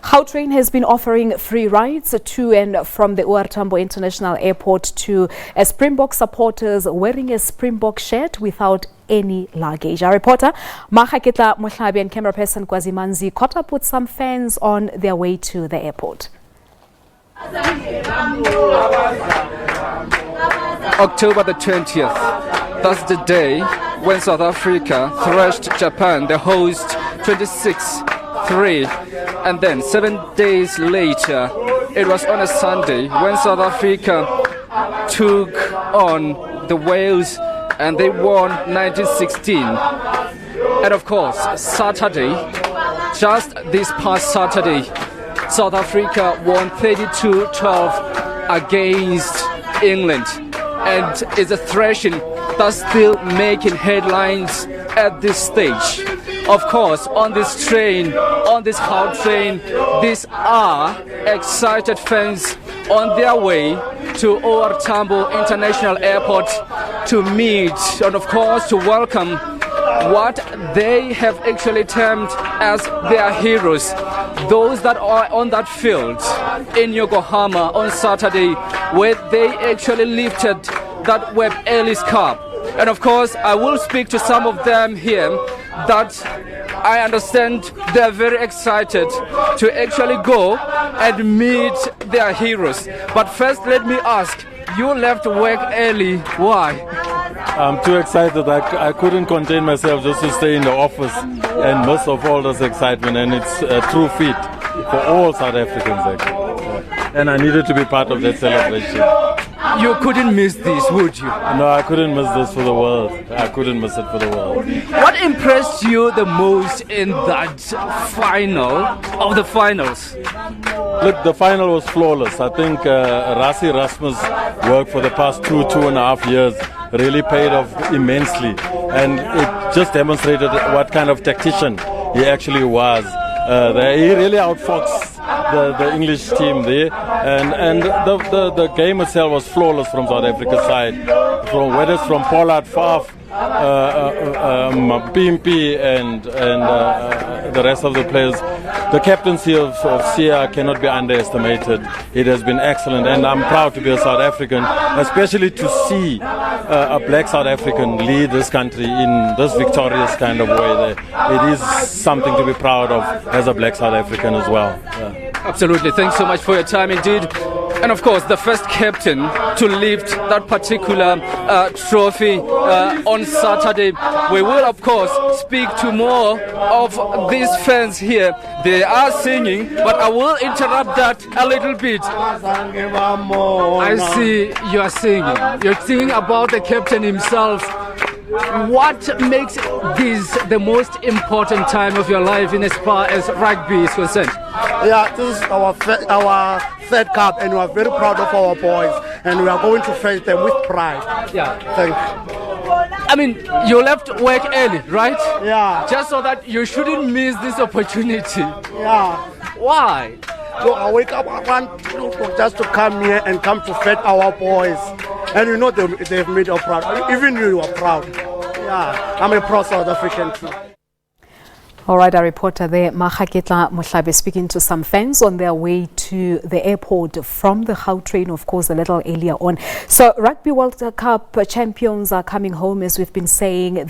Gautrain has been offering free rides to and from the Tambo International Airport to Springbok supporters wearing a Springbok shirt without any luggage. Our reporter Maageketla, Mohlabe and Cameraperson Kwazi Manzi caught up with some fans on their way to the airport. October the 20th, that's the day when South Africa thrashed Japan, the host, 26-3. And then 7 days later, it was on a Sunday when South Africa took on the Wales and they won 1916. And of course, Saturday, just this past Saturday, South Africa won 32-12 against England. And it's a thrashing that's still making headlines at this stage. Of course, on this train, on this Gautrain, these are excited fans on their way to Tambo International Airport to meet and of course to welcome what they have actually termed as their heroes. Those that are on that field in Yokohama on Saturday, where they actually lifted that Webb Ellis Cup. And of course, I will speak to some of them here that I understand they're very excited to actually go and meet their heroes. But first, let me ask, you left work early. Why? I'm too excited. I couldn't contain myself just to stay in the office and most of all this excitement, and it's a true feat for all South Africans actually. And I needed to be part of that celebration. You couldn't miss this, would you? No, I couldn't miss this for the world. I couldn't miss it for the world. What impressed you the most in that final of the finals? Look, the final was flawless. I think Rassie Rasmus' work for the past 2.5 years really paid off immensely. And it just demonstrated what kind of tactician he actually was. He really outfoxed the English team there, and the game itself was flawless from South Africa's side. Whether it's from Pollard, Faf, Pimpi, and the rest of the players, the captaincy of Sia cannot be underestimated. It has been excellent, and I'm proud to be a South African, especially to see a black South African lead this country in this victorious kind of way. It is something to be proud of as a black South African as well. Yeah. Absolutely. Thanks so much for your time indeed. And of course, the first captain to lift that particular trophy on Saturday. We will, of course, speak to more of these fans here. They are singing, but I will interrupt that a little bit. I see you are singing. You're singing about the captain himself. What makes this the most important time of your life in as far as rugby is concerned? Yeah, this is our third cup, and we are very proud of our boys, and we are going to face them with pride. Yeah. Thank you. I mean, you left work early, right? Yeah. Just so that you shouldn't miss this opportunity. Yeah. Why? So I wake up, I want just to come here and come to feed our boys. And you know they've made us proud. Even you are proud. Yeah, I'm a proud South African too. All right, our reporter there, Maageketla Mohlabe, speaking to some fans on their way to the airport from the Gautrain, of course, a little earlier on. So Rugby World Cup champions are coming home, as we've been saying.